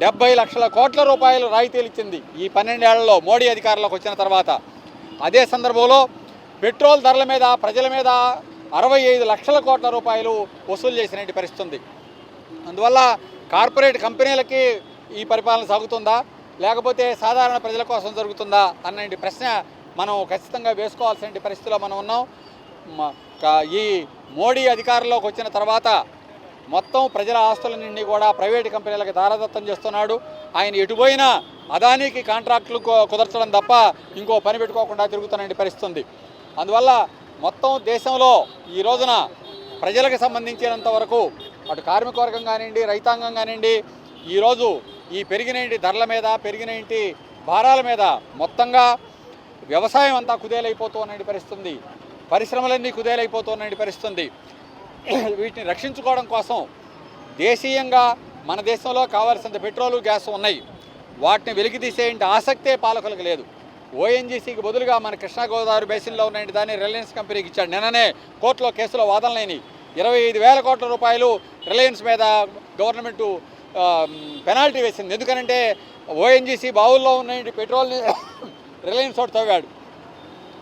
70 లక్షల కోట్ల రూపాయలు రాయితీలు ఇచ్చింది ఈ 12 ఏళ్లలో మోడీ అధికారంలోకి వచ్చిన తర్వాత. అదే సందర్భంలో పెట్రోల్ ధరల మీద ప్రజల మీద 65 లక్షల కోట్ల రూపాయలు వసూలు చేసినటువంటి పరిస్థితి ఉంది. అందువల్ల కార్పొరేట్ కంపెనీలకి ఈ పరిపాలన సాగుతుందా లేకపోతే సాధారణ ప్రజల కోసం జరుగుతుందా అన్న ప్రశ్న మనం ఖచ్చితంగా వేసుకోవాల్సిన పరిస్థితిలో మనం ఉన్నాం. ఈ మోడీ అధికారంలోకి వచ్చిన తర్వాత మొత్తం ప్రజల ఆస్తులన్నీ కూడా ప్రైవేటు కంపెనీలకు దారదత్తం చేస్తున్నాడు. ఆయన ఎటుపోయినా అదానికి కాంట్రాక్టులు కుదర్చడం తప్ప ఇంకో పని పెట్టుకోకుండా తిరుగుతున్న పరిస్థితి ఉంది. అందువల్ల మొత్తం దేశంలో ఈ రోజున ప్రజలకు సంబంధించినంత వరకు అటు కార్మిక వర్గం కానివ్వండి, రైతాంగం కానివ్వండి, ఈరోజు ఈ పెరిగిన ధరల మీద పెరిగిన భారాల మీద మొత్తంగా వ్యవసాయం అంతా కుదేలైపోతున్న పరిస్థితి, పరిశ్రమలన్నీ కుదేలైపోతున్న పరిస్థితి. వీటిని రక్షించుకోవడం కోసం దేశీయంగా మన దేశంలో కావాల్సినంత పెట్రోలు గ్యాస్ ఉన్నాయి. వాటిని వెలికితీసే ఆసక్తే పాలకులకు లేదు. ఓఎన్జీసీకి బదులుగా మన కృష్ణా గోదావరి బేసిన్లో ఉన్న దాన్ని రిలయన్స్ కంపెనీకి ఇచ్చాడు. నిన్ననే కోర్టులో కేసులో వాదనలైనవి. 25,000 కోట్ల రూపాయలు రిలయన్స్ మీద గవర్నమెంటు పెనాల్టీ వేసింది. ఎందుకనంటే ఓఎన్జీసీ బావుల్లో ఉన్న పెట్రోల్ని రిలయన్స్ తోటి తవ్వాడు.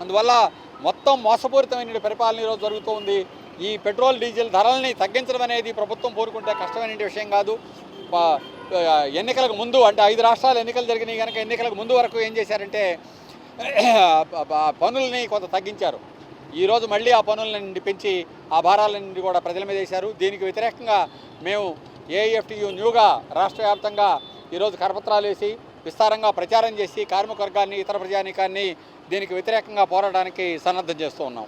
అందువల్ల మొత్తం మోసపూరితమైన పరిపాలన ఈరోజు జరుగుతూ ఉంది. ఈ పెట్రోల్ డీజిల్ ధరల్ని తగ్గించడం అనేది ప్రభుత్వం కోరుకుంటే కష్టమైన విషయం కాదు. ఎన్నికలకు ముందు అంటే 5 రాష్ట్రాలు ఎన్నికలు జరిగినాయి కనుక ఎన్నికలకు ముందు వరకు ఏం చేశారంటే పన్నుల్ని కొంత తగ్గించారు. ఈరోజు మళ్ళీ ఆ పన్నులన్నీ పెంచి ఆ భారాలన్నీ కూడా ప్రజల మీద వేశారు. దీనికి వ్యతిరేకంగా మేము ఏఐఎఫ్టీయూ న్యూగా రాష్ట్ర వ్యాప్తంగా ఈరోజు కరపత్రాలు వేసి విస్తారంగా ప్రచారం చేసి కార్మిక వర్గాన్ని ఇతర ప్రజానీకాన్ని దీనికి వ్యతిరేకంగా పోరాటానికి సన్నద్ధం చేస్తూ ఉన్నాం.